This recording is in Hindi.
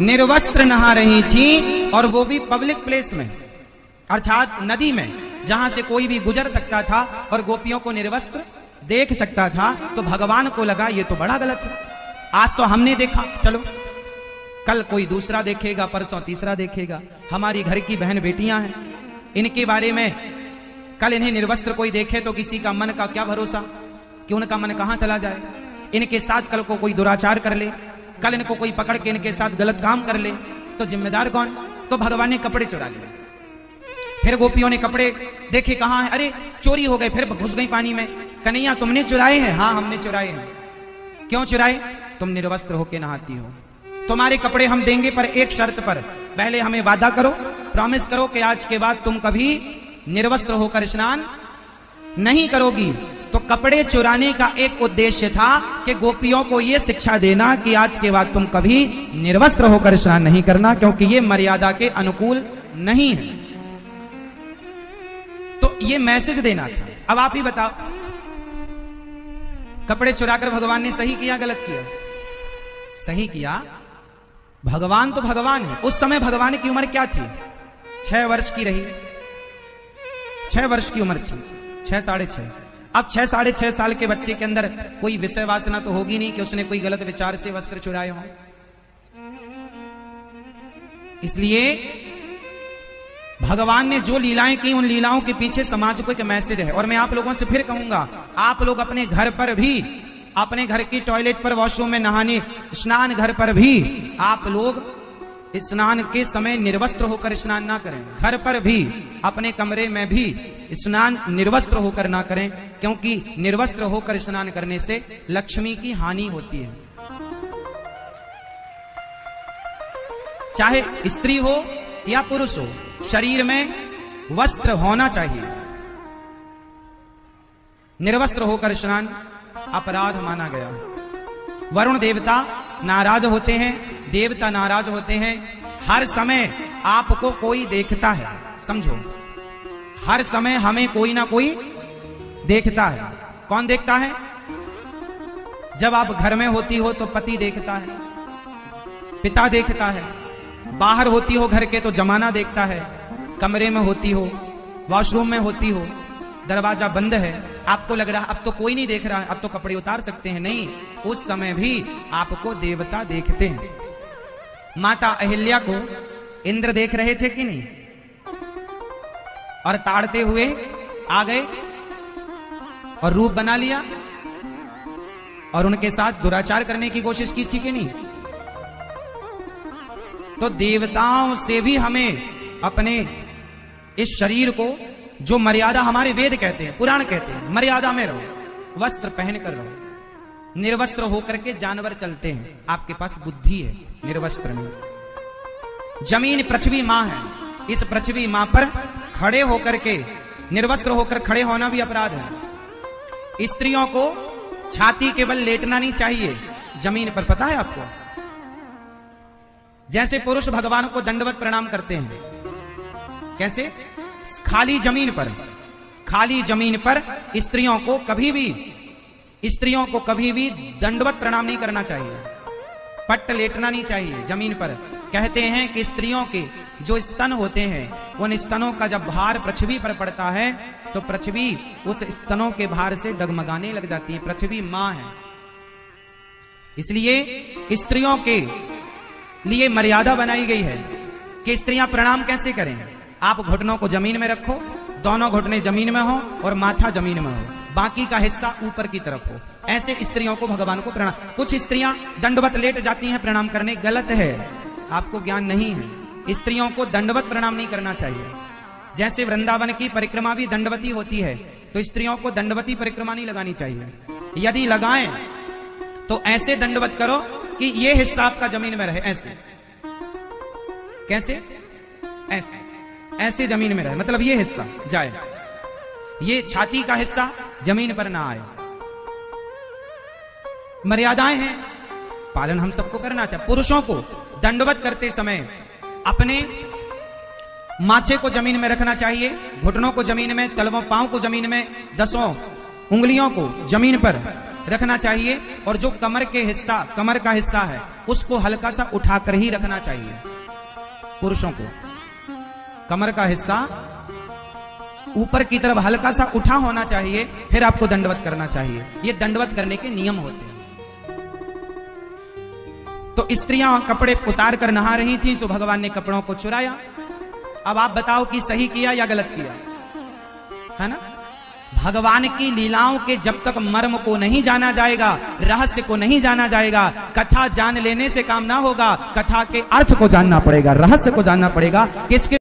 निर्वस्त्र नहा रही थी, और वो भी पब्लिक प्लेस में, अर्थात नदी में, जहां से कोई भी गुजर सकता था और गोपियों को निर्वस्त्र देख सकता था। तो भगवान को लगा ये तो बड़ा गलत है। आज तो हमने देखा, चलो कल कोई दूसरा देखेगा, परसों तीसरा देखेगा। हमारी घर की बहन बेटियां हैं, इनके बारे में कल इन्हें निर्वस्त्र कोई देखे तो किसी का मन का क्या भरोसा कि उनका मन कहां चला जाए। इनके साथ कल को कोई दुराचार कर ले, कल इनको कोई पकड़ के इनके साथ गलत काम कर ले, तो जिम्मेदार कौन? तो भगवान ने कपड़े चुरा लिए। फिर गोपियों ने कपड़े देखे, कहां है? अरे चोरी हो गए। फिर घुस गई पानी में। कन्हैया तुमने चुराए हैं? हाँ हमने चुराए हैं। क्यों चुराए? तुम निर्वस्त्र होके नहाती हो, तुम्हारे कपड़े हम देंगे, पर एक शर्त पर। पहले हमें वादा करो, प्रॉमिस करो कि आज के बाद तुम कभी निर्वस्त्र होकर स्नान नहीं करोगी। तो कपड़े चुराने का एक उद्देश्य था कि गोपियों को यह शिक्षा देना कि आज के बाद तुम कभी निर्वस्त्र होकर स्नान नहीं करना, क्योंकि यह मर्यादा के अनुकूल नहीं है। तो यह मैसेज देना था। अब आप ही बताओ, कपड़े चुराकर भगवान ने सही किया गलत किया? सही किया। भगवान तो भगवान है। उस समय भगवान की उम्र क्या थी? 6 वर्ष की रही। 6 वर्ष की उम्र थी, 6 साढ़े 6। अब 6 साढ़े 6 साल के बच्चे के अंदर कोई विषय वासना तो होगी नहीं कि उसने कोई गलत विचार से वस्त्र चुराए हो। इसलिए भगवान ने जो लीलाएं की, उन लीलाओं के पीछे समाज को एक मैसेज है। और मैं आप लोगों से फिर कहूंगा, आप लोग अपने घर पर भी, अपने घर की टॉयलेट पर, वॉशरूम में नहाने, स्नान घर पर भी आप लोग स्नान के समय निर्वस्त्र होकर स्नान ना करें। घर पर भी, अपने कमरे में भी स्नान निर्वस्त्र होकर ना करें, क्योंकि निर्वस्त्र होकर स्नान करने से लक्ष्मी की हानि होती है। चाहे स्त्री हो या पुरुष हो, शरीर में वस्त्र होना चाहिए। निर्वस्त्र होकर स्नान अपराध माना गया। वरुण देवता नाराज होते हैं, देवता नाराज होते हैं। हर समय आपको कोई देखता है, समझो, हर समय हमें कोई ना कोई देखता है। कौन देखता है? जब आप घर में होती हो तो पति देखता है, पिता देखता है। बाहर होती हो घर के तो जमाना देखता है। कमरे में होती हो, वॉशरूम में होती हो, दरवाजा बंद है, आपको लग रहा अब तो कोई नहीं देख रहा है, अब तो कपड़े उतार सकते हैं। नहीं, उस समय भी आपको देवता देखते हैं। माता अहिल्या को इंद्र देख रहे थे कि नहीं? और ताड़ते हुए आ गए और रूप बना लिया और उनके साथ दुराचार करने की कोशिश की थी कि नहीं? तो देवताओं से भी हमें अपने इस शरीर को, जो मर्यादा हमारे वेद कहते हैं, पुराण कहते हैं, मर्यादा में रहो, वस्त्र पहन कर रहो। निर्वस्त्र होकर के जानवर चलते हैं, आपके पास बुद्धि है निर्वस्त्र में। जमीन पृथ्वी मां है, इस पृथ्वी मां पर खड़े होकर के, निर्वस्त्र होकर खड़े होना भी अपराध है। स्त्रियों को छाती के बल लेटना नहीं चाहिए जमीन पर, पता है आपको? जैसे पुरुष भगवान को दंडवत प्रणाम करते हैं, कैसे? खाली जमीन पर, खाली जमीन पर स्त्रियों को कभी भी दंडवत प्रणाम नहीं करना चाहिए, पट्ट लेटना नहीं चाहिए जमीन पर। कहते हैं कि स्त्रियों के जो स्तन होते हैं, उन स्तनों का जब भार पृथ्वी पर पड़ता है तो पृथ्वी उस स्तनों के भार से डगमगाने लग जाती है। पृथ्वी मां है, इसलिए स्त्रियों के लिए मर्यादा बनाई गई है कि स्त्रियां प्रणाम कैसे करें। आप घुटनों को जमीन में रखो, दोनों घुटने जमीन में हो और माथा जमीन में हो, बाकी का हिस्सा ऊपर की तरफ हो। ऐसे स्त्रियों को भगवान को प्रणाम। कुछ स्त्रियां दंडवत लेट जाती हैं प्रणाम करने, गलत है, आपको ज्ञान नहीं है। स्त्रियों को दंडवत प्रणाम नहीं करना चाहिए। जैसे वृंदावन की परिक्रमा भी दंडवती होती है, तो स्त्रियों को दंडवती परिक्रमा नहीं लगानी चाहिए। यदि लगाएं तो ऐसे दंडवत करो कि ये हिस्सा आपका जमीन में रहे। ऐसे कैसे? ऐसे ऐसे जमीन में रहे, मतलब ये हिस्सा जाए, ये छाती का हिस्सा जमीन पर ना आए। मर्यादाएं हैं, पालन हम सबको करना चाहिए। पुरुषों को दंडवत करते समय अपने माथे को जमीन में रखना चाहिए, घुटनों को जमीन में, तलवों पांव को जमीन में, 10 उंगलियों को जमीन पर रखना चाहिए। और जो कमर का हिस्सा है उसको हल्का सा उठाकर ही रखना चाहिए। पुरुषों को कमर का हिस्सा ऊपर की तरफ हल्का सा उठा होना चाहिए, फिर आपको दंडवत करना चाहिए। ये दंडवत करने के नियम होते हैं। तो स्त्रियां कपड़े उतार कर नहा रही थी, सो भगवान ने कपड़ों को चुराया। अब आप बताओ कि सही किया या गलत किया, है ना? भगवान की लीलाओं के जब तक मर्म को नहीं जाना जाएगा, रहस्य को नहीं जाना जाएगा, कथा जान लेने से काम ना होगा। कथा के अर्थ को जानना पड़ेगा, रहस्य को जानना पड़ेगा कि इसके